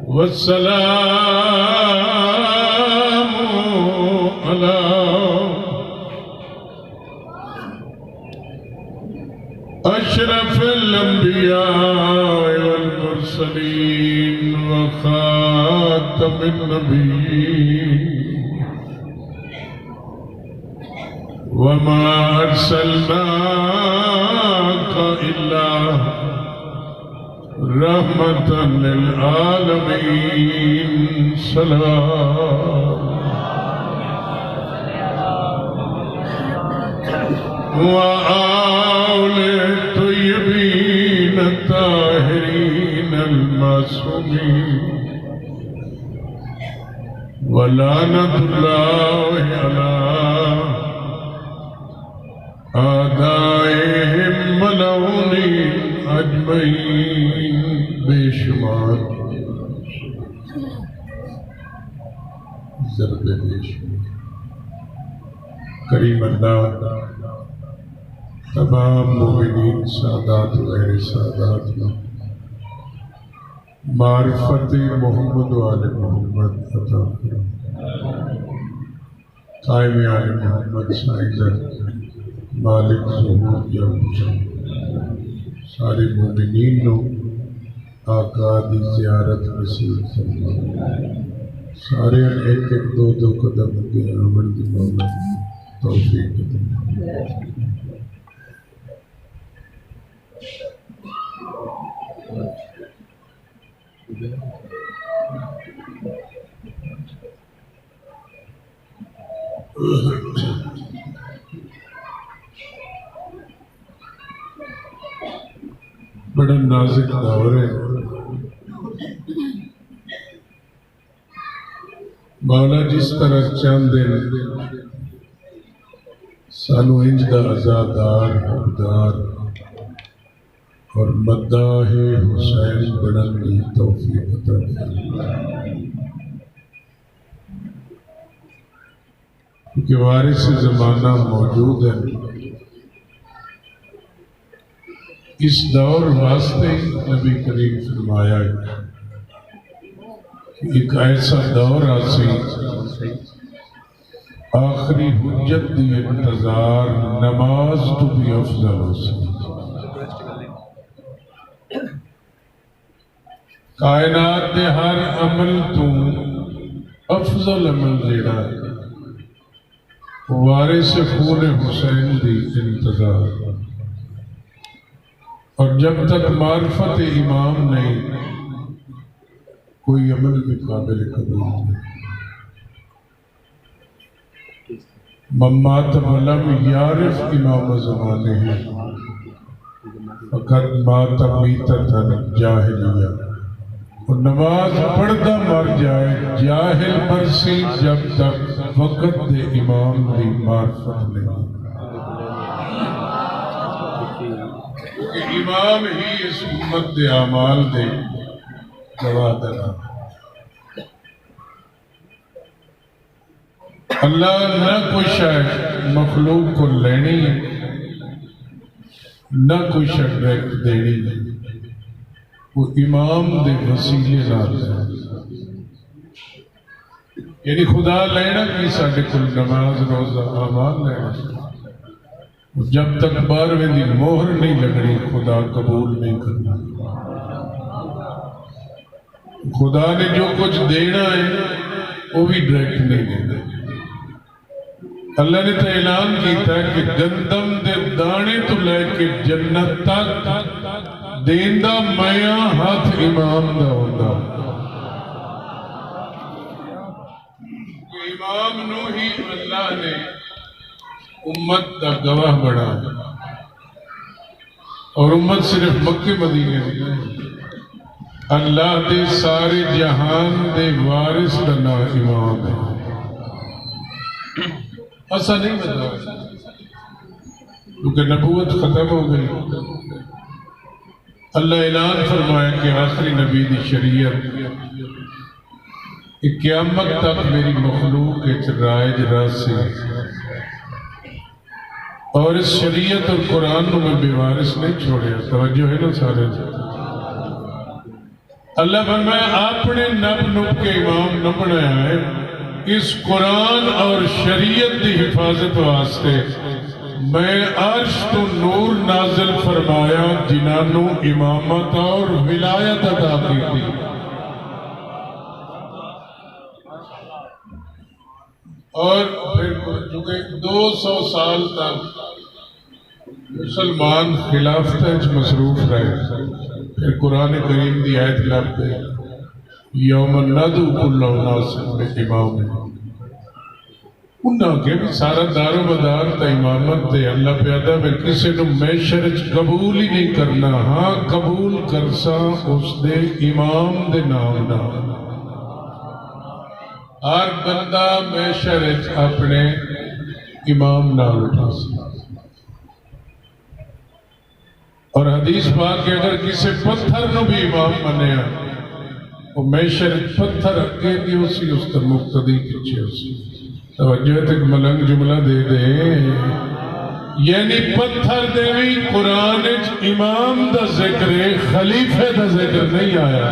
والسلام على أشرف الأنبياء والمرسلين وخاتم النبيين وما أرسلناك إلا رحمة للعالمين صلوات وآل الطيبين الطاهرين المعصومين ولعنة الله على أعدائهم ملعونين أجمعين بشمار ضرب بشمار کریم اللہ تمام مومنین سادات و غیر سادات میں معرفت محمد و آل محمد عطا فرما قائم آل محمد سائزر مالک ظہور یا سارے مومنین نو آقا دی زیارت نصیب فرما سارے ایک ایک دو دو قدم کے آمن دی مولا توفیق دے بڑا نازک دور ہے مولا جس طرح چاندے سانو انج دا عزادار حقدار اور مداح حسین بنن کی توفیق عطا فرما کیونکہ وارث زمانہ موجود ہے اس دور واسطے نبی کریم فرمایا ہے کہ ایک ایسا دور آسی آخری حجت دی انتظار نماز تو بھی افضل ہو سکتی کائنات دے ہر عمل تو افضل عمل جیڑا ہے وارث خون حسین دی انتظار اور جب تک معرفت امام نہیں کوئی عمل بھی قابل قبول نہیں ممات ولم یعرف امام زمانے ہیں فقط مات میتتا جاہلیہ اور نماز پڑھتا مر جائے جاہل برسی جب تک وقت دے امام دی معرفت نہیں کہ امام ہی اس امت دے اعمال دے گواہ دلا اللہ نہ کوئی شاید مخلوق کو لینی ہے نہ کوئی شاید ڈائریکٹ دینی ہے وہ امام دے وسیلے نال ہے یعنی خدا لینا کی ساڈے کل نماز روزہ اعمال لینا جب تک 12ویں دی مہر نہیں لگنی خدا قبول نہیں کرنا خدا نے جو کچھ دینا ہے وہ بھی ڈائریکٹ نہیں دینا اللہ نے تو اعلان کیتا ہے کہ گندم دے دانے تو لے کے جنت تک دیندہ میاں ہاتھ امام دا ہوتا امام نو ہی اللہ نے امت دا گواہ بڑھا اور امت صرف مکہ مدینے میں اللہ دے سارے جہان دے وارث دا نام امام ہے ایسا نہیں بتا کیونکہ نبوت ختم ہو گئی اللہ اعلان فرمایا کہ آخری نبی دی شریعت قیامت تک میری مخلوق ایک رائج راسی اور اس شریعت اور قرآن میں بے وارث نہیں چھوڑے توجہ ہے نا سارے اللہ فرمایا اپنے نب نب کے امام نہ بنایا ہے، اس قرآن اور شریعت کی حفاظت واسطے میں عرش تو نور نازل فرمایا جنہوں امامت اور ولایت عطا کی تھی۔ اور پھر چونکہ 200 سال تک مسلمان خلافت مصروف رہے، پھر قرآن کریم دی آیت لب گئی یوم ندعو کل اناس بامامہم۔ انہاں کے بھی سارا دار و مدار تا امامت تے اللہ پیدا میں کسی نو میشر قبول ہی نہیں کرنا، ہاں قبول کرسا اس دے امام دے نام نہ۔ ہر بندہ میشر اپنے امام نال اٹھا سکتا۔ اور حدیث پاک کہ اگر کسی پتھر نو بھی امام منیا وہ میشر پتھر اگے دی اسی اس کا مقتدی پیچھے اسی۔ توجہ تک ملنگ جملہ دے دے، یعنی پتھر دے بھی قرآن امام دا ذکر خلیفہ دا ذکر نہیں آیا۔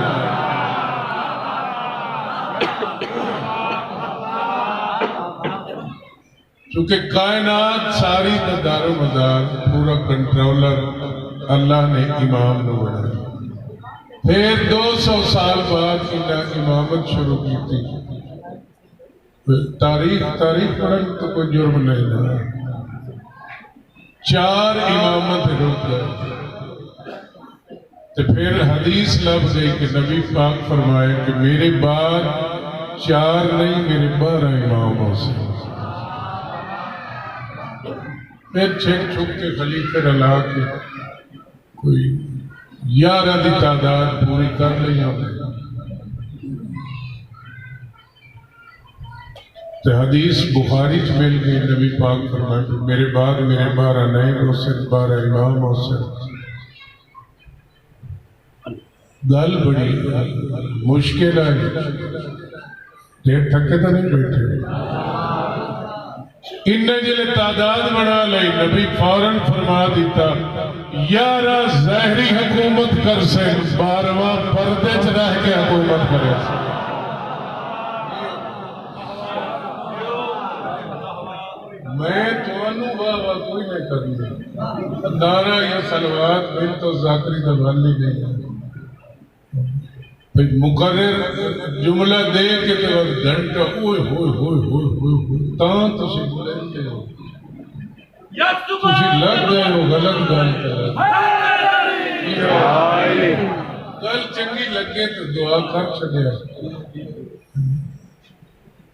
چونکہ کائنات ساری دا دار و مدار پورا کنٹرولر اللہ نے امام نو بنایا۔ پھر 200 سال بعد انہیں امامت شروع کی تھی۔ تاریخ پڑھن تو کوئی جرم نہیں ہے۔ 4 امامت رک گئے، تو پھر حدیث لفظ گئی کہ نبی پاک فرمائے کہ میرے بعد 4 نہیں میرے 12 امام ہو سے۔ پھر چھک چھک کے خلیفہ رلا کے کوئی 11 دی تعداد پوری کر لئی ہمیں۔ تو حدیث بخاری چ مل گئی، نبی پاک فرمائے میرے بعد میرے 12 نہیں ہو سکتے، 12 امام ہو سکتے۔ گل بڑی مشکل ہے، دیر تھکے تو نہیں بیٹھے۔ انہیں جلے تعداد بنا لئی، نبی فوراً فرما دیتا 11 ظاہری حکومت کر سے، 12واں پردے چ رہ کے حکومت کرے۔ میں توانوں واہ کوئی نہیں کرنا، نعرہ یا سلوات میں تو ذاکری دبالی نہیں ہے۔ مقرر جملہ دے کے تو گھنٹہ اوئے ہوئے ہوئے ہوئے ہوئے تاں تسی بولے ہو، تسی لگ گئے ہو غلط گل کر۔ گل چنگی لگے تو دعا کر چھڑیا۔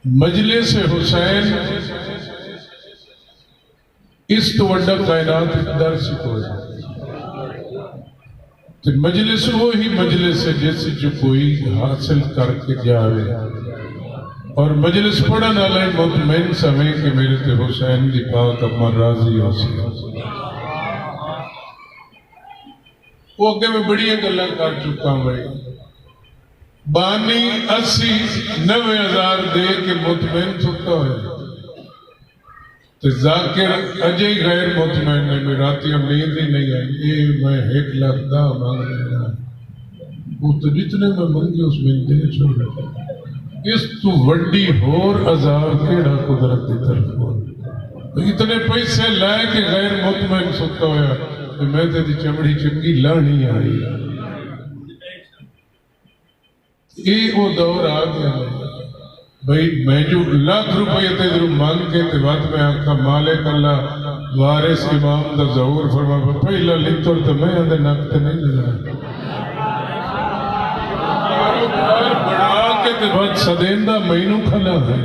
مجلس حسین اس تو وڈا کائنات درس کوئی، تو مجلس وہی مجلس ہے جیسے جو کوئی حاصل کر کے جاوے، اور مجلس پڑھن والے مطمئن سمیں کہ میرے تے حسین دی پاک اما راضی ہو سی۔ وہ اگے میں بڑی گلاں کر چکا ہوں بھائی، بانی 80-90 ہزار دے کے مطمئن سکتا ہے، تو ذاکر اجے غیر مطمئن ہے، میں راتی امید ہی نہیں آئی، یہ میں 1 لاکھ 10 مانگ رہا ہوں، وہ تو جتنے میں منگی اس میں دے چھوڑا۔ اس تو وڈی ہور عذاب کیڑا قدرت کی طرف ہو، اتنے پیسے لائے کہ غیر مطمئن سکتا ہویا کہ میں تیری چمڑی چنگی لانی آئی۔ یہ وہ دور آ گیا بھئی، میں جو 1 لاکھ روپے تیرے مانگ کے تے بات میں آنکھا مالک اللہ وارث امام دا ظہور فرما پہلا لکھتر تو میں اندر نکتے نہیں لگا کاروبار بڑھا کے تے بات صدیندہ مہینوں کھلا ہے۔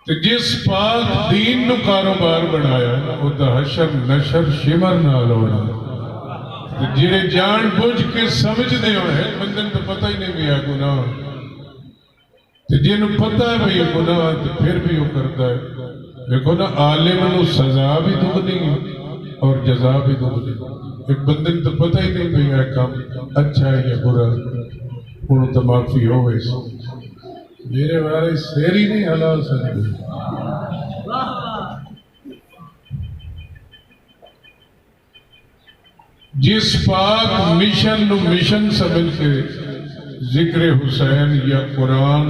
تو جس پاک دین نو کاروبار بنایا وہ دا حشر نشر شمر نال ہونا، جنہیں جان بوجھ کے سمجھ دے ہوئے بندن تو پتہ ہی نہیں بھی ہے گناہ، تو جنہوں پتہ ہے بھئی گناہ تو پھر بھی وہ کرتا ہے۔ دیکھو نا عالم نو سزا بھی دگنی اور جزا بھی دگنی، ایک بندن تو پتہ ہی نہیں بھی ہے کام اچھا ہے یا برا، انہوں تو معافی ہو گئی۔ میرے بارے سیری نہیں حلال سکتے۔ جس پاک مشن نو مشن سمجھ کے ذکر حسین یا قرآن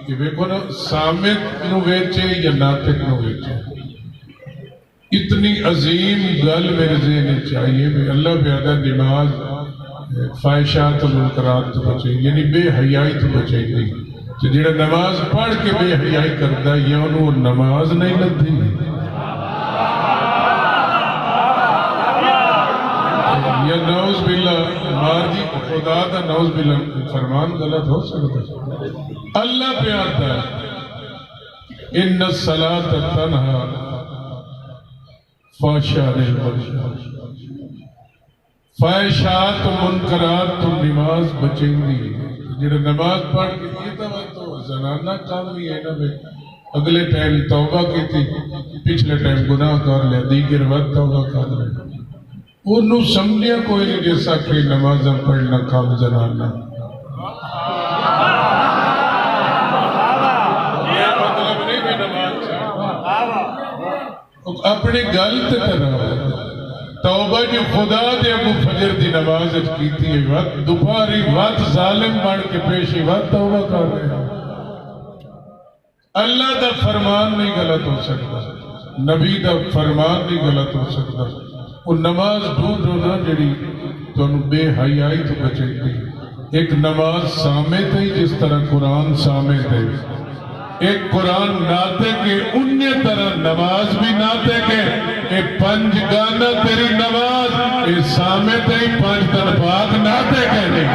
کہ ویکھو نا سامت نو ویچے یا ناطق نو ویچے، اتنی عظیم گل میرے ذہن چاہیے بھی اللہ پیادہ نماز فائشات و منکرات تو بچے، یعنی بے حیائی تو بچے گی، تو جڑا نماز پڑھ کے بے حیائی کرتا یا انہوں نماز نہیں لگتی، یا نعوذ باللہ مار جی خدا دا نعوذ باللہ فرمان غلط ہو سکتا۔ اللہ پہ آتا ہے ان الصلاۃ تنہا فحشاء فحشات و منکرات تو نماز بچیں گی، جڑا نماز پڑھ کے یہ تو زنانہ کام بھی ہے نا بے اگلے ٹائم توبہ کی تھی پچھلے ٹائم گناہ کر لیا دیگر وقت توبہ کر لیا، انہوں سمجھیا کوئی نہیں جیسا کہ نماز پڑھنا کام زنانہ، یہ مطلب نہیں بھی نماز اپنی گل تے کرا توبہ جو خدا دے ابو فجر دی نماز کیتی ہے وقت دوپہری وقت ظالم بن کے پیشی وقت توبہ کر رہے ہیں، اللہ دا فرمان نہیں غلط ہو سکتا، نبی دا فرمان نہیں غلط ہو سکتا، وہ نماز ڈھونڈو نا جڑی تو انہوں بے حیائی تو بچے گی، ایک نماز سامت ہے جس طرح قرآن سامت ہے، ایک قرآن ناطق ہے انہی طرح نماز بھی ناطق ہے، ایک پنج گانا تیری نماز ایک سامت ہے پنج تنفاق ناطق ہے نہیں،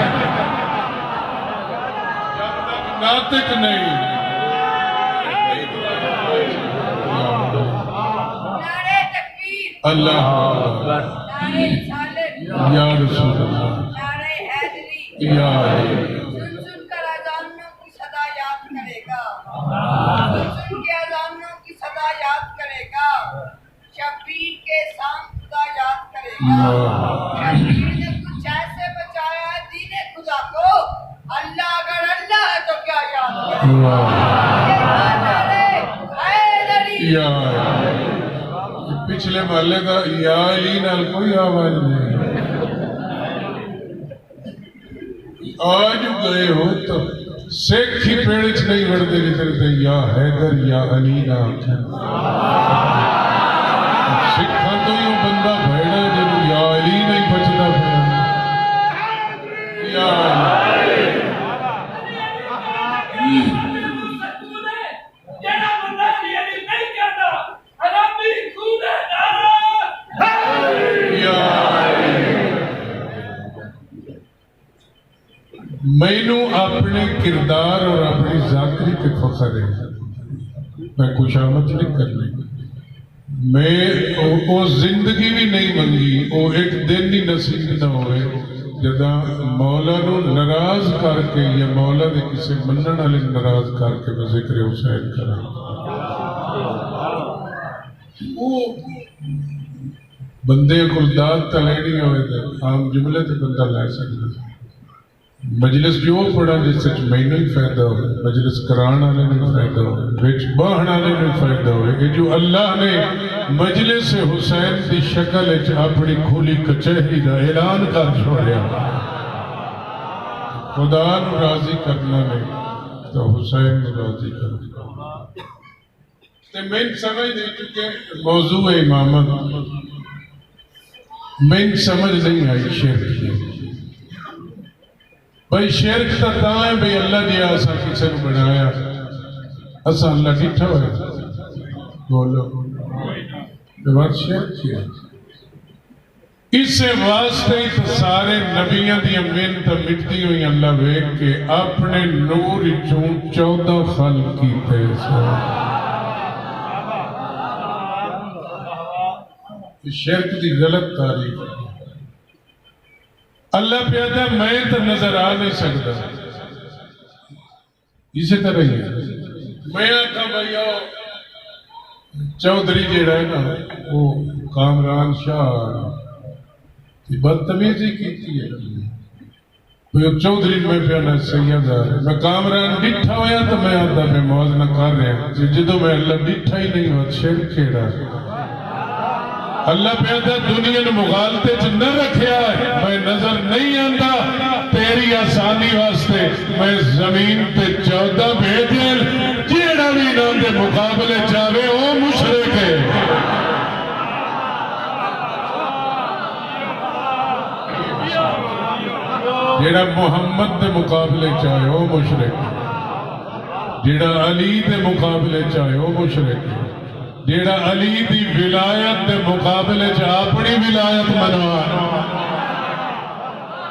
جب تک ناطق نہیں اللہ یا رسول اللہ یا سن کر اذانوں کی صدا یاد کرے گا، سن کے اذانوں کی صدا یاد کرے گا، شبیر کے سام خدا یاد کرے گا، شبیر نے کچھ ایسے بچایا ہے دین خدا کو، اللہ اگر اللہ ہے تو کیا یاد کرے یا پچھلے محلے کا یا علی نال کوئی آواز نہیں، آج گئے ہو تو سکھ ہی پیڑچ نہیں وردے نکلتے یا حیدر یا علی نہ آکھیں، سکھا تو یوں بندہ بھیڑا جب یا علی نہیں بچتا پھر یا علی میں نو اپنے کردار اور اپنی ذاتری کے فخر ہے، میں خوشامد نہیں کرنے، میں وہ زندگی بھی نہیں منگی، وہ ایک دن ہی نصیب نہ ہوئے جدا مولا نو ناراض کر کے یا مولا دے کسی منن والے ناراض کر کے میں ذکر حسین کرا، وہ بندے کو داد تلے نہیں ہوئے تھے، عام جملے تے بندہ لے سکتا، مجلس جو پڑھا جس سے میں نہیں فائدہ ہوئے، مجلس کران آلے نہیں فائدہ ہوئے، ویچ باہن آلے نہیں فائدہ ہوئے، کہ جو اللہ نے مجلس حسین دی شکل اچھ اپنی کھولی کچہری دا اعلان کر چھوڑیا، خدا نو راضی کرنا نہیں تو حسین نو راضی کرنا، تو میں سمجھ نہیں چکے موضوع امامت، میں سمجھ نہیں آئی شرک کی، بھئی شرک تا ہے بھئی اللہ دیا ایسا کسی کو بنایا ایسا اللہ ڈٹھا ہوئے بولو یہ بات شرک کیا اس سے واسطے ہی تو سارے نبیوں دی محنت مٹتی ہوئی اللہ ویکھ کے اپنے نور چون 14 خلق کی تھے شرک دی غلط تعریف اللہ پیدا میں تو نظر آ نہیں سکتا اسی طرح ہی میں آتا بھائیو چودھری جیڑا ہے نا وہ کامران شاہ بدتمیزی کیتی ہے چودھری میں پیانا سید آ رہے میں کامران ڈٹھا ہویا تو میں آتا میں موازنہ کر رہے ہیں جدو میں اللہ ڈٹھا ہی نہیں ہوا شرک کھیڑا اللہ پیدا دنیا نے مغالطے چ نہ رکھیا ہے، میں نظر نہیں آندا تیری آسانی واسطے میں زمین تے 14 بھیجے، جیڑا بھی انہاں دے مقابلے چاہے وہ مشرک ہے۔ جیڑا محمد دے مقابلے چاہے وہ مشرک ہے، جیڑا علی دے مقابلے چاہے وہ مشرک ہے، جیڑا علی دی ولایت دے مقابلے چاہے اپنی ولایت منوا۔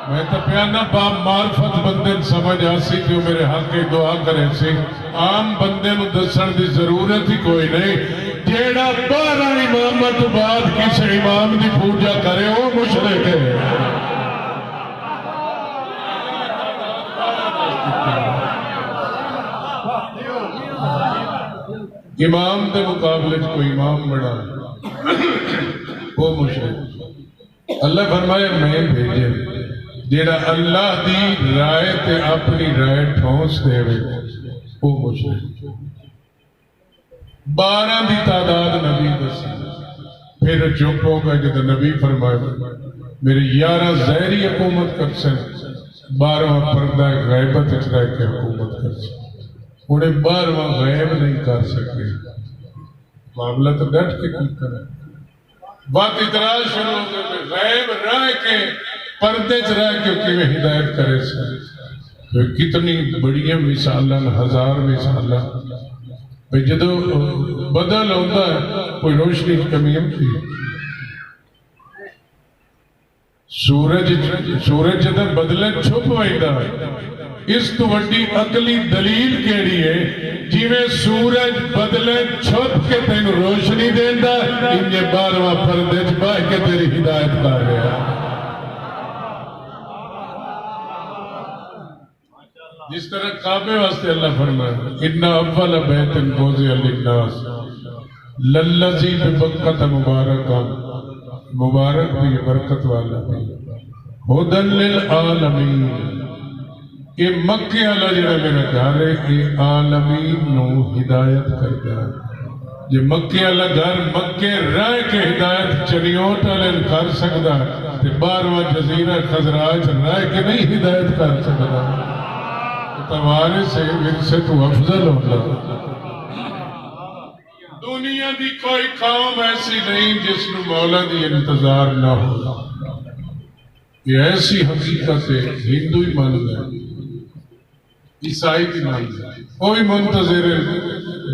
میں تو پیانا با معرفت بندے سمجھ آسی کہ میرے حق کی دعا کریں سی، عام بندے نو دسن دی ضرورت ہی کوئی نہیں۔ جیڑا 12 امامت بعد کسی امام دی پوجا کرے وہ مشرک ہے۔ امام دے مقابلے کوئی امام بڑا وہ مشرک۔ اللہ فرمائے میں بھیجے جیڑا اللہ دی رائے تے اپنی رائے ٹھونس دے وہ مشرک۔ 12 دی تعداد نبی دسی، پھر چپ ہو گئے جب نبی فرمائے میرے 11 ظاہری حکومت کر سن، 12واں پردہ غیبت اچھرا کے حکومت کر سن۔ انہیں 12واں غیب نہیں کر سکے، معاملہ تو ڈٹ کے کی کرے۔ بات اعتراض شروع ہو گئے غیب رہ کے پردے چ رہ کے کہ وہ ہدایت کرے سے کتنی بڑی مثالاں، 1000 مثالاں۔ بھئی جدو بدل ہوتا ہے کوئی روشنی کی کمی ہم تھی، سورج جدو بدلے چھپ وائدہ اس تو وڈی عقلی دلیل کیڑی ہے جی میں سورج بدلے چھپ کے تین روشنی دیندہ انجھے 12واں پردے چھپائے کے تیری ہدایت کر گیا۔ جس طرح کعبے واسطے اللہ فرمائے اِنَّ اَوَّلَ بَيْتٍ وُضِعَ لِلنَّاسِ لَلَّذِي بِبَکَّةَ مُبَارَکًا، مبارک بھی برکت والا بھی، ہُدًى لِلْعَالَمِينَ۔ یہ مکہ اللہ جڑا میرا گھر ہے یہ عالمین نو ہدایت کرتا ہے۔ جی مکہ اللہ گھر مکہ رہ کے ہدایت چنیوٹ والے کر سکتا ہے تو 12واں جزیرہ خزراج رہ کے نہیں ہدایت کر سکتا۔ تمہارے سے ورثے تو افضل ہوتا۔ دنیا دی کوئی قوم ایسی نہیں جس نے مولا دی انتظار نہ ہو۔ یہ ایسی حقیقت ہے، ہندو ہی مان ہے، عیسائی بھی مان ہے، کوئی منتظر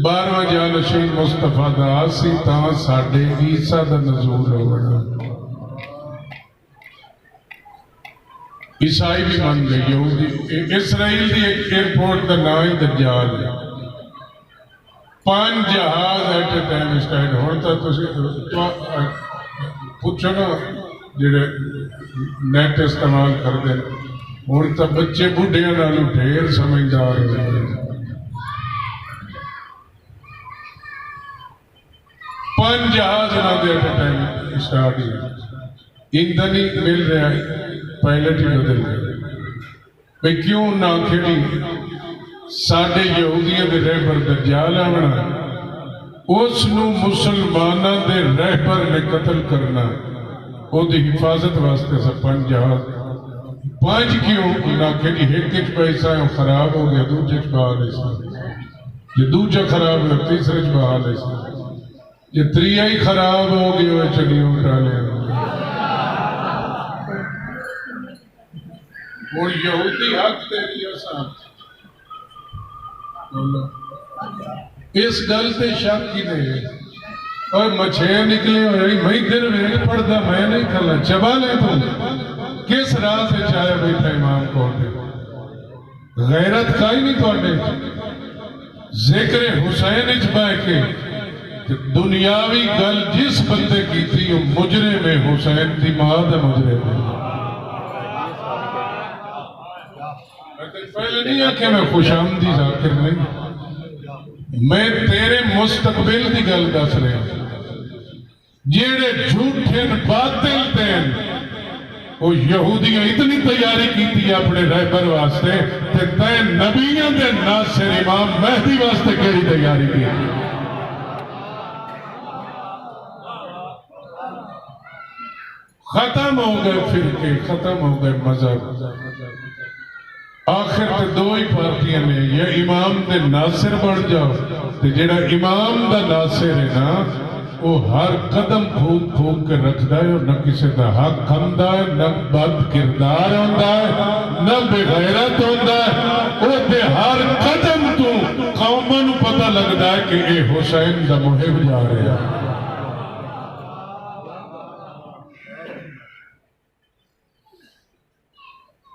12واں جانشین مصطفیٰ دا آسی تاں ساڑھے عیسیٰ دا نزول ہوگا۔ عیسائی بھی مان گئے، یہودی اسرائیل دی ایک ایئرپورٹ دا نائی دجال ہے۔ 5 جہاز ایٹ اے ٹائم اسٹائل ہوتا تو پوچھو نا جڑے نیٹ استعمال کر دیں اور تا بچے بڑھیاں نالو ڈھیر سمجھدار ہوئے۔ 5 جہاز نہ دے ایٹ اے ٹائم اسٹارٹ ہی ایندھن ہی مل رہا ہے، پائلٹ ہی بدل رہے بھئی کیوں نہ کھڑی ساڑھے یہودیوں دے رہبر دجال آونا اس نو مسلمانہ دے رہبر نے قتل کرنا وہ دی حفاظت واسطے سے 5 جہاز 5 کیوں نہ کھڑی ایک پیسہ خراب ہو گیا دوجہ بحال ایسا یہ دوجہ خراب ہو گیا تیسرے بحال ایسا یہ تریائی خراب ہو گیا وہ چڑیوں ڈالے اور یہودی حق تیری آسان اس گل تے شک کی نہیں اور مچھے نکلے ہوئی میں دل میں پڑھتا میں نہیں کھلا چبا لے تو کس راہ سے چاہے بیٹھا امام کو دے غیرت کائی نہیں توڑے ذکر حسین اجبائے کے دنیاوی گل جس بندے کی تھی وہ مجرم میں حسین تھی ماد مجرم میں پہلے نہیں ہے کہ میں خوش آمدی ذاکر نہیں میں تیرے مستقبل دی گل دس رہے ہیں جیڑے جھوٹھن باطل تین وہ یہودیاں اتنی تیاری کی تھی اپنے رہبر واسطے کہ تین نبیوں دے ناصر امام مہدی واسطے کیڑی تیاری کی ختم ہو گئے فرقے، ختم ہو گئے مذہب، آخر تے دو ہی پارٹیاں نے، یا امام دے ناصر بن جاؤ، تے جڑا امام دا ناصر ہے نا وہ ہر قدم پھوک پھوک کے رکھدا ہے، اور نہ کسی دا حق کھندا ہے، نہ بد کردار ہوندا ہے، نہ بے غیرت ہوندا ہے، وہ تے ہر قدم تو قوماں نوں پتہ لگدا ہے کہ اے حسین دا محب جا رہا ہے۔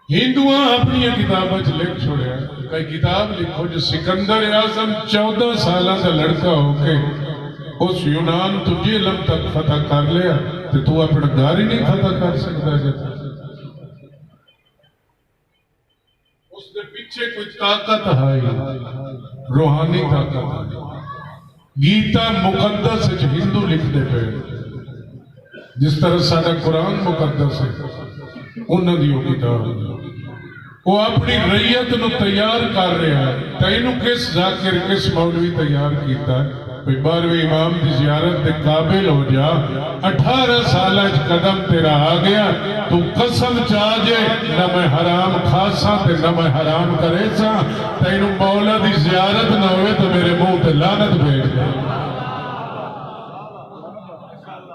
ہندوؤں اپنی کتابیں لکھ چھوڑیا، کئی کتاب لکھو جو سکندر اعظم 14 سالہ کا لڑکا ہو کے اس یونان تجھے علم تک فتح کر لیا تو تو اپنا گھر ہی نہیں فتح کر سکتا جاتا۔ اس نے پیچھے کوئی طاقت ہے، روحانی طاقت ہے۔ گیتا مقدس ہندو لکھ دے پہ، جس طرح سارا قرآن مقدس ہے، انہوں نے وہ کتاب وہ اپنی ریت نو تیار کر رہا ہے۔ تینوں کس ذاکر کس مولوی تیار کیتا ہے؟ 12ویں امام دی زیارت دے قابل ہو جا، 18 سالہ قدم تیرا آ گیا، تو قسم چاہ جے نہ میں حرام کھاسا تے نہ میں حرام کرے سا، تینوں مولا دی زیارت نہ ہوئے تو میرے منہ تے لعنت بھیج دے۔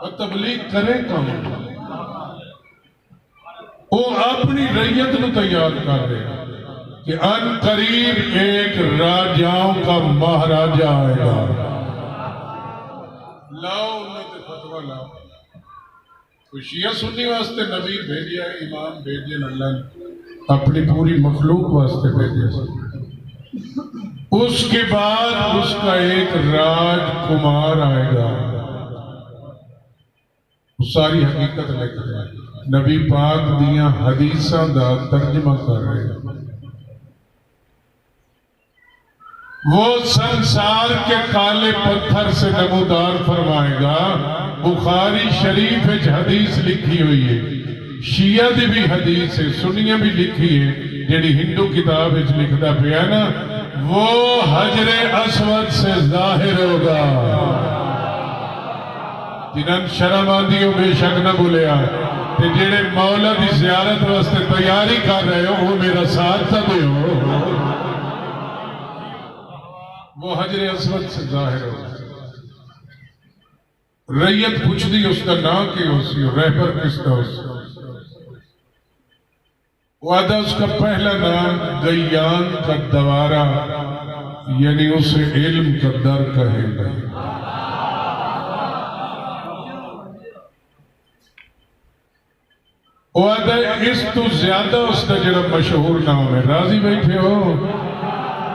اور تبلیغ کرے کون؟ وہ اپنی ریت نو تیار کر رہے ہیں کہ ان قریب ایک راجاؤں کا مہاراجہ آئے گا۔ لاؤ انہوں نے فتوہ لاؤ، کوئی شیعہ سنی واسطے نبی بھیجیا ہے، امام بھیجے اللہ نے اپنی پوری مخلوق واسطے بھیجے۔ اس کے بعد اس کا ایک راج کمار آئے گا، ساری حقیقت لکھ رہے ہیں، نبی پاک دیاں حدیثاں دا ترجمہ کر رہے ہیں۔ وہ سنسار کے کالے پتھر سے نمودار فرمائے گا۔ بخاری شریف وچ حدیث لکھی ہوئی ہے، شیعہ دی بھی حدیث ہے، سنیہ بھی لکھی ہے، جیڑی ہندو کتاب وچ لکھدا پیا نا، وہ حجر اسود سے ظاہر ہوگا۔ جنہاں شرم آندی ہو بے شک نہ بولیا، تے جڑے مولا دی زیارت واسطے تیاری کر رہے ہو وہ میرا ساتھ تھا دے ہو، وہ حجر اسود سے ظاہر ہو۔ ریت پوچھ دی اس کا نام کی ہو سی، رہبر کس کا ہو سی، وعدہ اس کا پہلا نام گیان کا دوارہ، یعنی اسے علم کا در کہے گا۔ وعدہ اس تو زیادہ اس کا جڑا مشہور نام ہے، راضی بیٹھے ہو،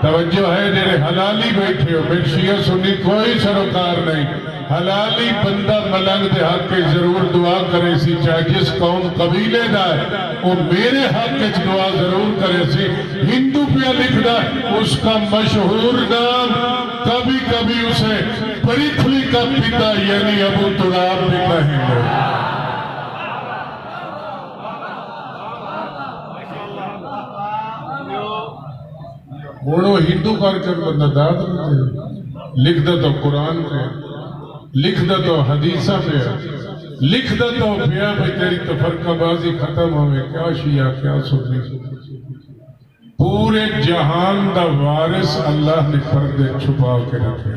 توجہ ہے، جڑے حلالی بیٹھے ہو، میں شیعہ سنی کوئی سروکار نہیں، حلالی بندہ ملنگ دے حق کے ضرور دعا کرے سی، چاہے جس قوم قبیلے دا ہے وہ میرے حق کے دعا ضرور کرے سی۔ ہندو پہ لکھ دا اس کا مشہور نام، کبھی کبھی اسے پرتھوی کا پتا یعنی ابو تراب بھی کہیں گے۔ بوڑو ہندو کر کے بندہ داد نہیں، لکھ دا تو قرآن پہ، لکھ دا تو حدیثہ پہ، لکھ دا تو پیا بھئی تیری تفرقہ بازی ختم ہوئے، کیا شیعہ کیا سنی۔ پورے جہان دا وارث اللہ نے پردے چھپا کے رکھے،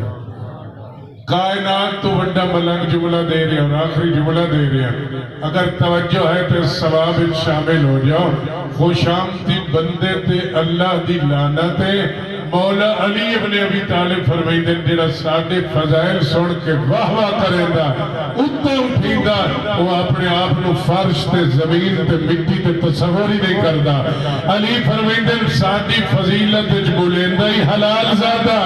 کائنات تو بڑا ملنگ جملہ دے رہے اور آخری جملہ دے رہے ہیں، اگر توجہ ہے تو ثواب شامل ہو جاؤ۔ خوش آمدی بندے تے اللہ دی لعنت ہے۔ مولا علی ابن ابی طالب فرمائیندے جڑا ساڈے فضائل سن کے واہ واہ کرے دا اتوں اٹھیندا، وہ اپنے آپ نو فرش تے زمین تے مٹی تے تصور ہی نہیں کردا۔ علی فرمائیندے ساڈی فضیلت وچ بولیندا ہی حلال زادہ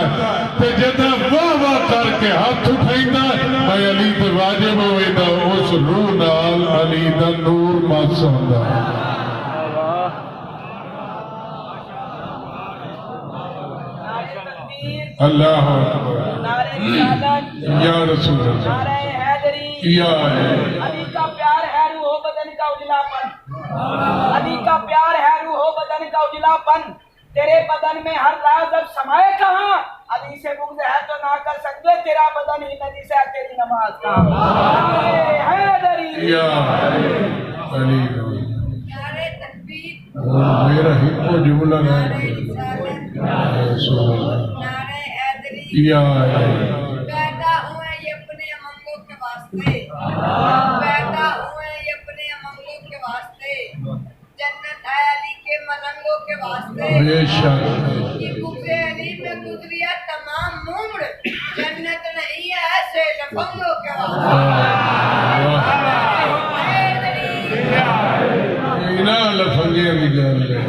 تے جدا واہ واہ کر کے ہاتھ اٹھائیندا، میں علی تے واجب ہوئیدا اس روح نال علی دا نور مس ہوندا۔ اللہ یا رسول اللہ یا علی کا پیار ہے روح بدن کا اجلا پن، علی کا پیار ہے روح بدن کا اجلا پن، تیرے بدن میں ہر راز اب سمائے کہاں، علی سے بغض ہے تو نہ کر سکتے تیرا بدن ہی نجس ہے تیری نماز کا حیدری یا علی نعرہ تکبیر، میرا ہپو جملہ نعرہ ہے رسالت، رسول اللہ نعرہ حیدری۔ یا علی پیدا ہوئے یہ اپنے امنگوں کے واسطے، پیدا ہوئے یہ اپنے امنگوں کے واسطے، جنت ہے علی کے ملنگوں کے واسطے۔ بے شک کہ بغض علی میں گزریا تمام عمر، جنت نہیں ہے ایسے لفنگوں کے واسطے۔ اینا لفظیاں دی گل ہے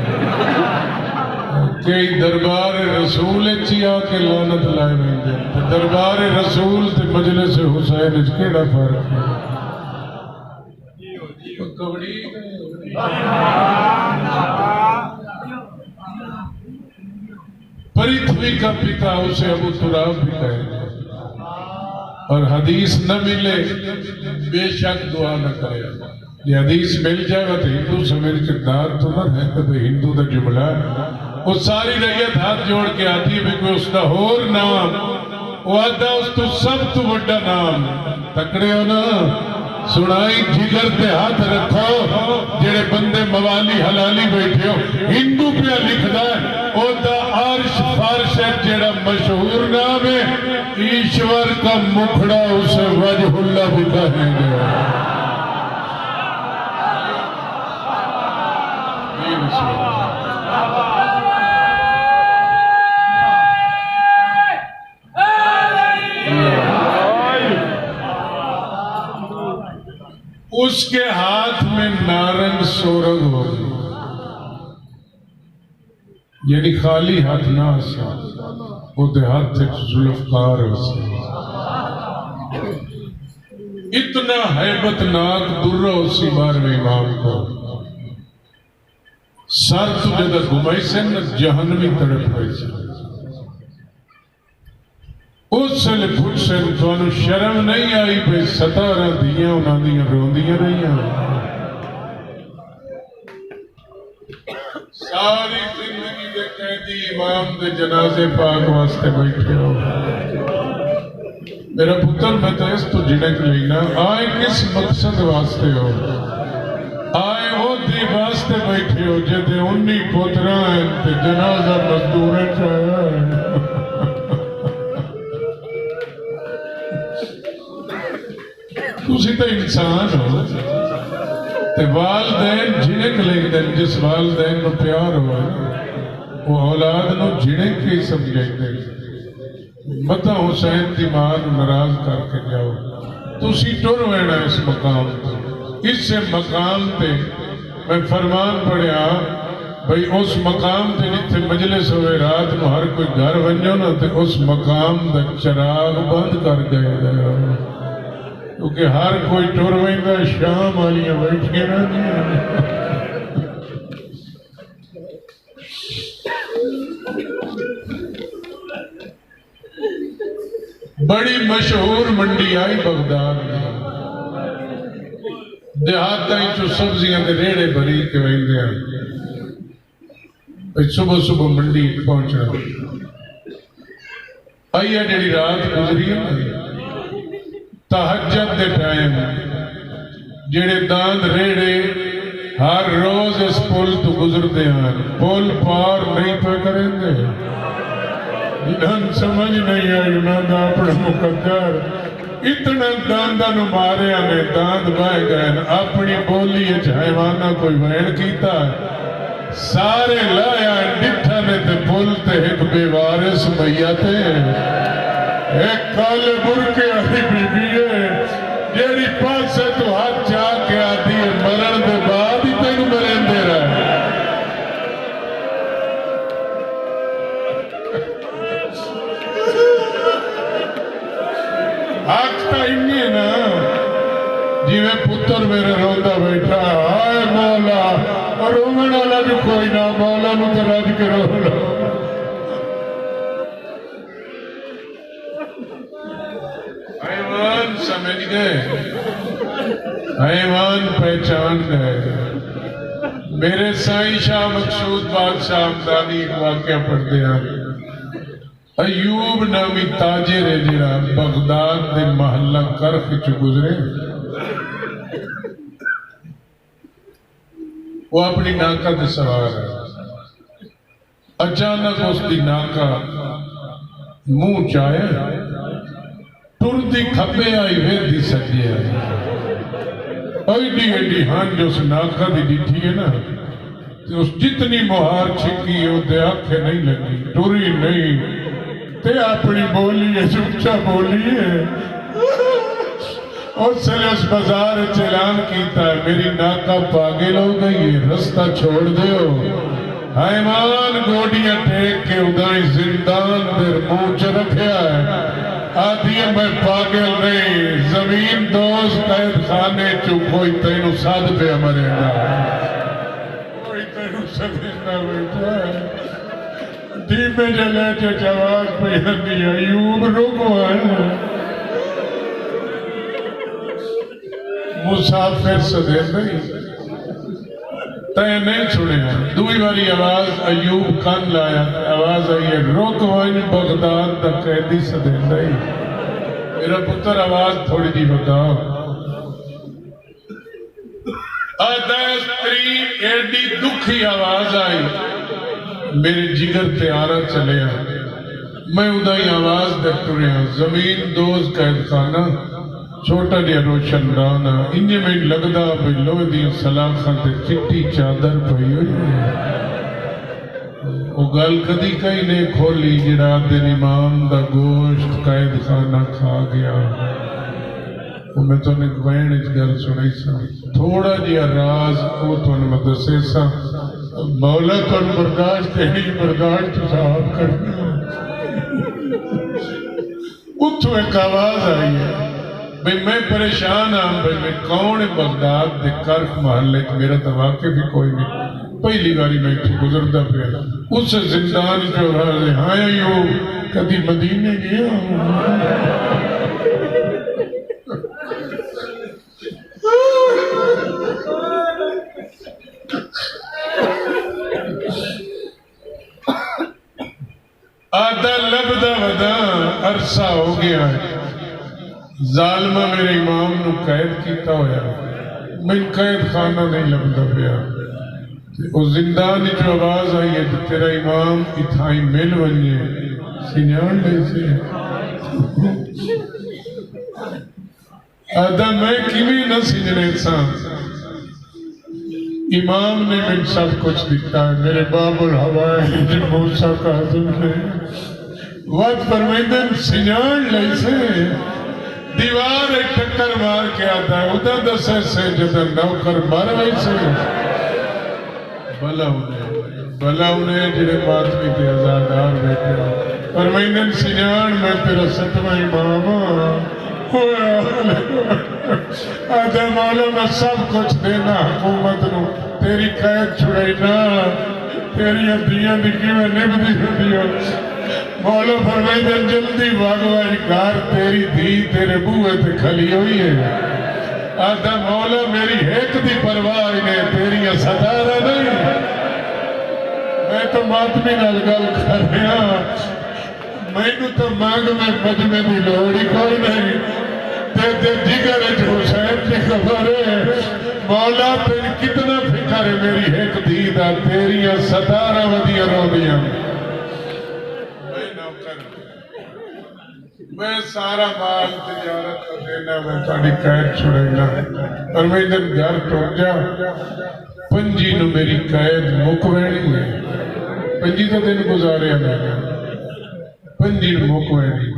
کئی دربار رسول اچھی آ کے لعنت لائے ویندے تے دربار رسول تے مجلس حسین وچ کیڑا فرق ہے کبڑی پرتھوی کا پتا اسے ابو تراب بھی کہے اور حدیث نہ ملے بے شک دعا نہ کرے یہ حدیث مل جائے گا تو ہندو سمجھ کے دار تو نہ ہے تو ہندو دا جملہ وہ ساری ریت ہاتھ جوڑ کے آتی ہے کوئی اس دا ہور نام وہ آدھا اس تو سب تو بڑا نام تکڑے ہو نا سنائی جگر تے ہاتھ رکھو جڑے بندے موالی حلالی بیٹھے ہو ہندو پہ لکھ دا ہے او دا عرش فارش ہے جڑا مشہور نام ہے ایشور کا مکھڑا اسے وجہ اللہ بھی کہیں گے اس کے ہاتھ میں نارنگ سورگ ہوگی یعنی خالی ہاتھ نہ آسا وہ ہاتھ ذوالفقار اتنا حیبت ناک درہ اسی بار میں امام کو سر تجھے دا گمائی سے نہ جہنمی تڑپ ہوئی سے اس سے لپھٹ سے انتوانو شرم نہیں آئی پہ ستارہ دیاں انہاں دیاں روندیاں نہیں آئی ساری زندگی دے قیدی امام دے جنازے پاک واسطے بیٹھے ہو میرا پتر میں تو اس تو جنک لینا آئے کس مقصد واسطے ہو آئے ہو دی واسطے بیٹھے ہو جدے انہی پتران تے جنازہ مزدوریں چاہے تُسی تو انسان ہو تے والدین جھنک لیں دیں جس والدین کو پیار ہوا وہ اولاد نو جھنک کے سمجھیں دیں مطا حسین دی ماں ناراض کر کے جاؤ تُسی ٹر وینا اس مقام تے اس سے مقام تے میں فرمان پڑھیا بھئی اس مقام تے جتھے مجلس ہوئے رات نو ہر کوئی گھر ونجو نا تے اس مقام دا چراغ بند کر گئے دے کیونکہ ہر کوئی ٹر ویندہ شام والیاں بیٹھے رہنی بڑی مشہور منڈی آئی بغداد میں دیہاتا ہی جو سبزیاں دے ریڑے بھری کے ویندے ہیں صبح صبح منڈی پہنچنا آئیے جڑی رات گزری ہے تہجد دے ٹائم جڑے داند ریڑے ہر روز اس پل تو گزر دے ہیں پل پار نہیں پہ کریں دے جنہاں سمجھ نہیں آئی انہاں دا اپنا مقدر اتنا داندہ نو مارے آنے داند بائے گئے اپنی بولی حیوانہ کوئی وین کیتا سارے لایا ڈٹھا نے تے پل تے ایک بے وارث میتے ایک کالے برکے آئی بی بی ہے جیڑی پاس سے تو ہاتھ چاہ کے آتی ہے مرن دے بعد ہی تینو مرن دے رہا ہے آکھتا ہی ہے نا جیوے پتر میرے روندہ بیٹھا آئے مولا اور رومن والا بھی کوئی نہ مولا متراج کے رولا حیوان سمجھ گئے حیوان پہچان گئے میرے سائیں شاہ مقصود بادشاہ ہمدانی ایک واقعہ پڑھتے ہیں ایوب نامی تاجر ہے جڑا بغداد دے محلہ کرخ چ گزرے، وہ اپنی ناکہ دے سوار ہے، اچانک اس دی ناکہ منہ چاہے ٹر دی کھبے آئی ہوئے دی سجے آئی ایڈی ہن جو اس ناکہ دی ڈٹھی ہے نا، اس جتنی مہار چھکی وہ دے آنکھیں نہیں لگی، ٹری نہیں تے اپنی بولی ہے، چپچا بولی ہے۔ اس نے اس بازار اعلان کیتا ہے میری ناکہ پاگل ہو گئی ہے، رستہ چھوڑ دیو۔ حیوان گوڑیاں ٹیک کے ادائی زندان در منہ چ رکھیا ہے، آدھی میں پاگل نہیں، زمین دوست قید خانے چو کوئی تینو ساتھ پہ مرے گا، کوئی تینو سدھنا بیٹھا ہے۔ دیمے جلے جو جواز پہ ہنی ایوب رکو ہے، مسافر سدے نہیں تے نہیں چھوڑے ہیں۔ دوئی باری آواز ایوب کان لایا، آواز آئی ہے رک وائن بغداد دا قیدی سدے نہیں۔ میرا پتر آواز تھوڑی دی بتاؤ۔ آدھائس ترین ایڈی دکھی آواز آئی، میرے جگر تے آرہ چلے ہیں، میں ادائی آواز دیکھ رہے ہیں، زمین دوز قید خانہ چھوٹا دیا روشن رانا، انجھے میں لگدا بھی لوہ دی سلاخان تے چٹی چادر پہی ہوئی ہے۔ وہ گل کدی کئی نے کھولی جڑا دن امام دا گوشت قید خانہ کھا گیا۔ وہ میں تو نے کوئین اس گل سنائی سا، تھوڑا جیا راز کو تو نے مدسے سا، مولا تو نے برداشت نہیں، برداشت صاحب کرنا۔ اتھو ایک آواز آئی ہے، بھئی میں پریشان ہوں، بھئی میں کون بغداد دے کرخ محلے کہ میرا تو واقع بھی کوئی نہیں، پہلی باری میں تو گزردہ پہ اس زندان جو رہا ہے، ہاں یو کدی مدینے گیا آدھا لبدہ ودا عرصہ ہو گیا ہے، ظالمہ میرے امام نو قید کیتا ہویا، میں قید خانہ نہیں لبدا پیا۔ اس زندانی جو آواز آئی ہے تیرا امام اتھائی مل ونجے سنیان لے سے آدھا میں کیویں نہ سنجنے سا، امام نے میں سب کچھ دکھتا ہے، میرے باب الحوائے جن موسیٰ کا حضور نے وقت فرمیدن سنیان لے سے دیوار ایک ٹکر مار کے آتا ہے، ادھا دسے سے جدر نوکر مار ویسے بلا انہیں جڑے ماتمی تے ازادار بیٹھے ہوں۔ فرمائنن سنیان میں تیرا ستمہ امام آدھے مولا میں سب کچھ دینا حکومت نو، تیری قید چھڑینا، تیری عدیاں دکھی میں نبدی ہوتی ہو۔ مولا فرمائدن جلدی باغوائی کار تیری دھی تیرے بوئے تے کھلی ہوئی ہے۔ آدھا مولا میری ایک دی پرواہ نے تیری ستارہ نہیں، میں تو ماتمی نال گل کر رہا، میں نو تو مانگ میں مجمع دی لوڑی کوئی نہیں، تے جگر حسین کی خبر ہے، مولا تیری کتنا فکر ہے میری ایک دیدہ تیری ستارہ ودیاں رو دیاں۔ میں سارا مال تجارت کا دینا، میں تاڑی قید چھڑینا، اور میں ادھر گھر ٹوٹ جا، پنجی نو میری قید مکوینی ہے، پنجی تو دن گزارے میں پنجی نو مکوینی۔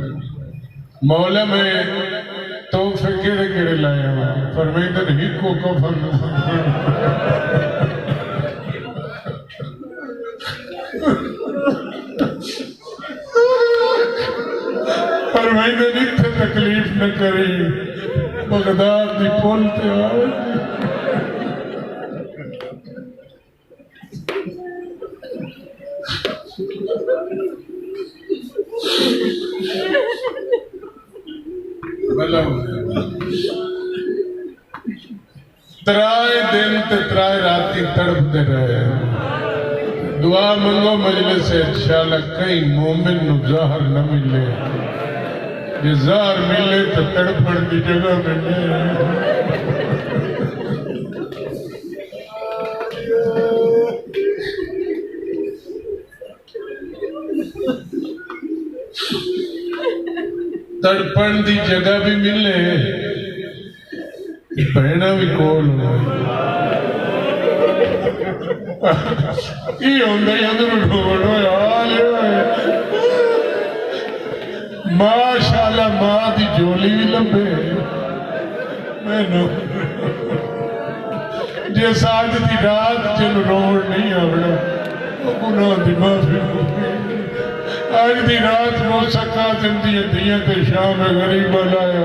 مولا میں توفے کیڑے کیڑے لائے ہوں، فرمیدن ہی کو کفن فرمائدن اتھے تکلیف نہ کری، بغداد دی پھولتے آئے ترائے دن تے ترائے راتی تڑپ دے رہے دعا منگو مجلس سے انشاءاللہ کئی مومن نو ظاہر نہ ملے، یہ ظاہر ملے تو تڑپڑ کی جگہ ملے۔ تڑپن دی جگہ بھی ملے، بہنا بھی کول یہ ہوندہ ہی اندر ڈھوڑو یار ماشاءاللہ ماں دی جولی بھی لمبے میں نو جیس آج دی رات جن روڑ نہیں آوڑا وہ گناہ دی معافی آج دی رات موسیقہ زندگی دیاں تے شام غریبہ لایا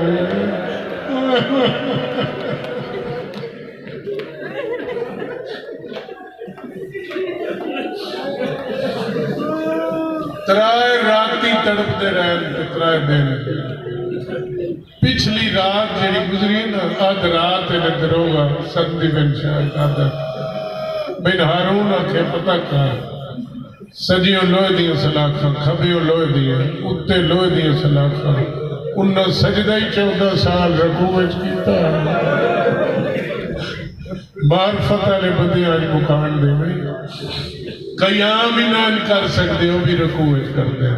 ترائے راتی تڑپ دے رہے ترائے دن پچھلی رات جڑی گزری نا آدھ رات لگ روگا سندی بن شاید آدھا بن ہارون آکھے پتہ کہا سجیوں لوئے دیئے سلاکھاں کھبیوں لوئے دیئے اتے لوئے دیئے سلاکھاں انہاں سجدہ ہی 14 سال رکوعت کیتا معرفت علی بدی آج مکان دے میں قیام ہی نہ کر سکتے ہو بھی رکوعت کر دے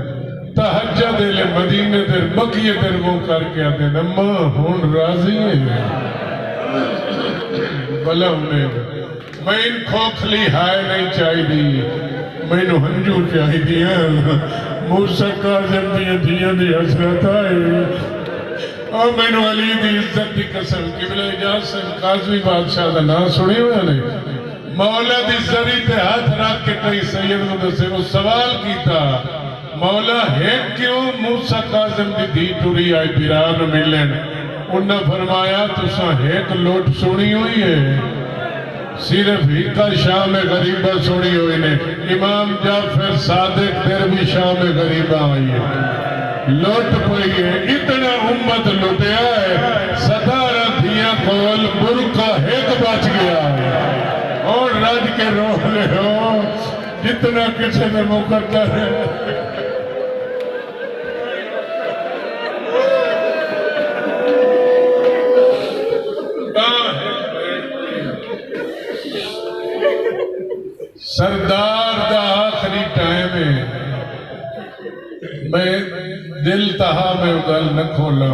تحجد لے مدینے در مکیے در وہ کر کے آتے نمہ ہون راضی ہے بلا انہیں میں ان کھوکھلی ہائے نہیں چاہی دی میں نو ہنجو چاہی دیا موسیٰ کاظم دیا دی حسرت آئے اور میں نو علی دی عزت دی قسم قبلہ اجازت قاضوی بادشاہ دا نام سنی ہویا نہیں مولا دی زری تے ہاتھ رکھ کے کئی سید مدسے وہ سوال کیتا مولا ہے کیوں موسیٰ کاظم دی دی ٹوری آئی پیران ملن انہا فرمایا تسا ایک لوٹ سنی ہوئی ہے صرف ہی کا شام غریبہ سنی ہوئی نے امام جعفر صادق در بھی شام غریبہ آئی ہے لوٹ پئی ہے اتنا امت لٹیا ہے 17 دھیاں کول برکہ ایک بچ گیا ہے اور رج کے روح لے ہو جتنا کسی نے مقدر ہے سردار دا آخری ٹائم ہے میں دل تہا میں اگل نہ کھولا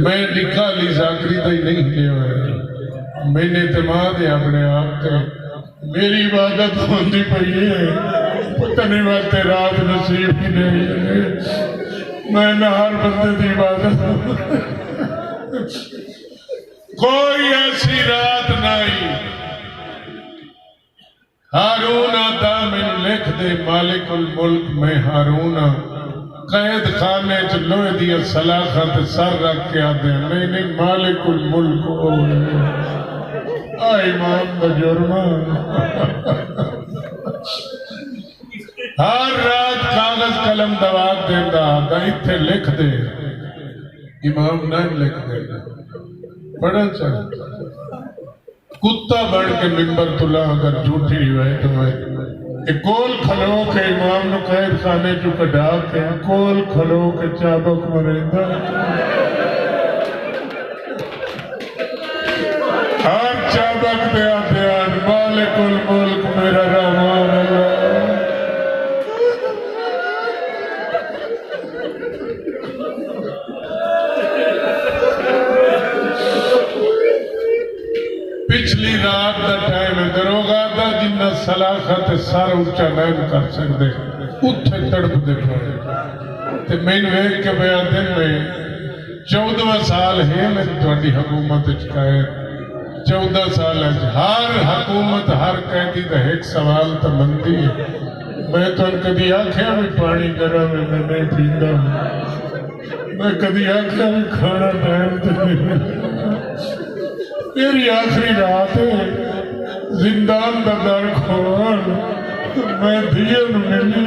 میں لکھا لی زاکری دا ہی نہیں لے ہوئے میں نے اعتماد ہے اپنے آپ تے میری عبادت ہوندی پئی ہے پتہ نہیں وقت رات نصیب ہی نہیں ہے میں نہ ہر بندے دی عبادت کوئی ایسی رات نہیں ہارون آتا میں لکھ دے مالک الملک میں ہارون قید خانے چلوئے دیا صلاحات سر رکھ کے آتے ہیں نہیں مالک الملک ہوئے امام دا جرمہ ہر رات کاغذ قلم دوات دیتا آتا اتھے لکھ دے امام نہ لکھ دے بڑا چاہتا کتا بڑھ کے ممبر تلا اگر جھوٹی روایت ہوئے کول کھلو کے امام نو قید خانے جو کڈا کے کول کھلو کے چابک مریندہ ہر چابک دیا دیان مالک الملک میرا رحمان اللہ پچھلی رات دا ٹائم ہے دروگا دا جنہ صلاحات سارا اچھا نہیں کر سکتے اتھے تڑپ دے پڑے تے میں نے ایک کے بیان دن میں 14 سال ہے میں توڑی حکومت چکائے 14 سال ہے ہر حکومت ہر قیدی دا ایک سوال تا مندی ہے میں تو ان کدی آنکھیں بھی پانی کرا میں نہیں پیندہ میں کدی آنکھیں بھی کھانا ٹائم تے میری آخری رات ہے زندان دا در کھول میں دھیان ملی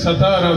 17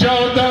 14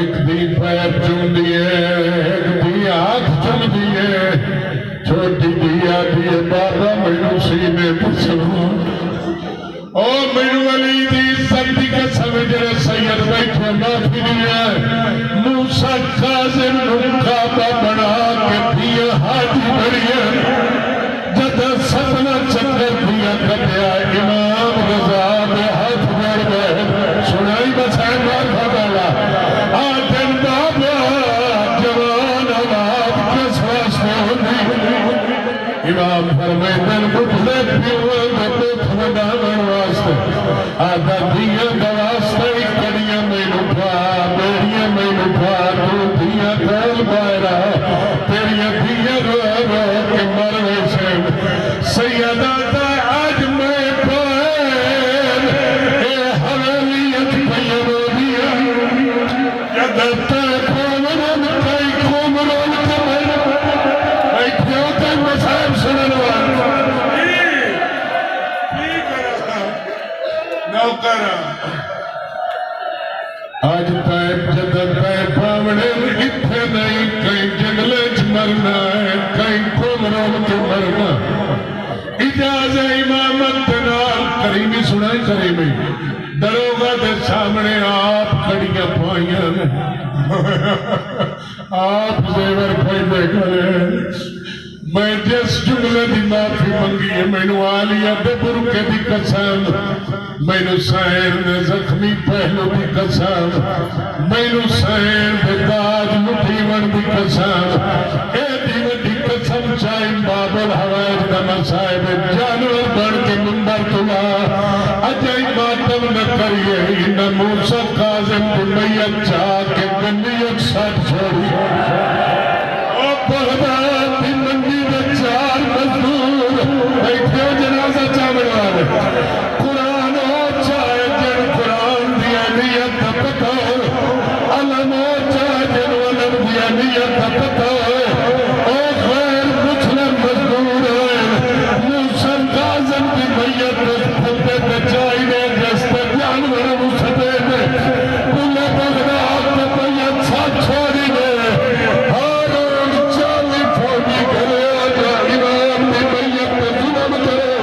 ایک دی پیر چوم دیے ایک دی ہاتھ چوم دیے چھوٹی دیا دیے بابا مینو سینے پسوں او مینو علی دی عزت دی قسم جڑے سید بیٹھے معافی دیا موسیٰ کاظم نو کعبہ بنا کے دیا حاجی بڑھیا جد سپنا چکر دیا کٹیا امام رضا میں ہاتھ بڑھ گئے سنائی بسائے مارکہ ڈالا آدھن بابا جوان آباد کس واسطے ہوتی امام فرمیدن بٹھنے پیوے بطوت مدامن واسطے آدھا دیا دواسطے کڑیاں میں لٹھا میریاں میں لٹھا تو دیا کل بائرہ تیریاں دیا رو رو کے مروے سے سیدہ دا آج میں پائر اے حویلیت پیرو دیا جدتا کومرون کئی کومرون کمر اے کیوتے مسائب سننوان نوکر آج پیپ جدر پیپ پاوڑے اتھے نہیں کئی جنگلے مرنا ہے کئی کومرون کے مرنا اجاز امامت نال کریمی سنائی کریمی دروگا دے سامنے آپ کڑیاں پائیاں آپ زیور پائی دے کرے میں جس جملے دی معافی منگی ہے میں نو آلیہ دے برکے دی قسم میں نو سائر دے زخمی پہلو دی قسم میں نو سائر دے داج لٹھیون دی قسم اے دیوٹی قسم چاہیم بابل حوائج دا مسائب جانور بڑھ کے منبر تلا اجائی ماتم نہ کریے انہ موسیٰ کاظم بنیت چاہ کے گنیت ساتھ چھوڑی او بغداد دی منگی دے چار مزدور بیٹھے جنازہ چاہمڑوار قرآن ہو چاہے جن قرآن دیا نیت پتہ علم ہو چاہے جن علم دیا نیت پتہ او خیر مسلم مزدور ہے موسیٰ کاظم کی میت پھلتے بچائی دے جستے جانور مسدے دے کلے بغداد کے میت ساتھ چھوڑی دے ہر روز چالی پھوڑی کرے آجا امام دی میت پہ ظلم کرے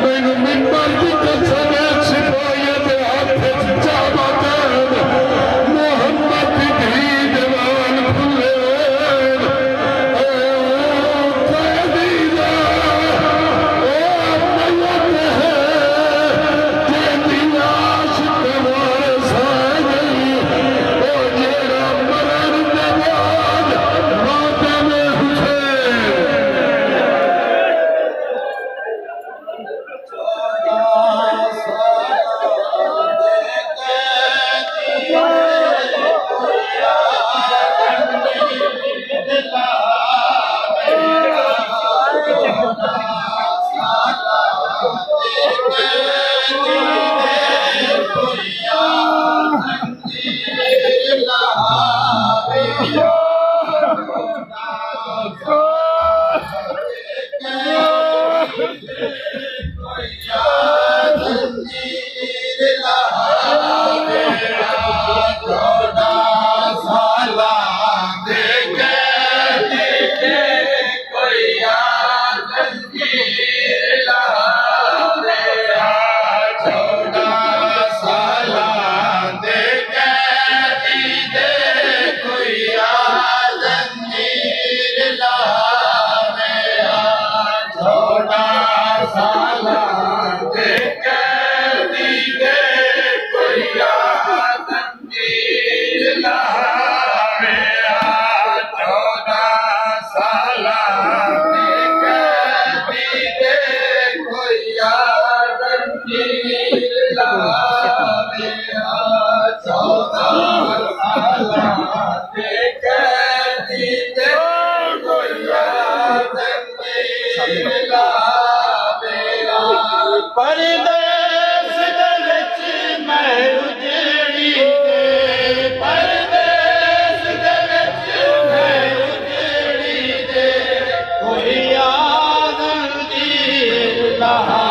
میں نو منبر کی قسم ایک سپاہی دے ہاتھ جابا دین محمد دی دھی جوان کھلے اللہ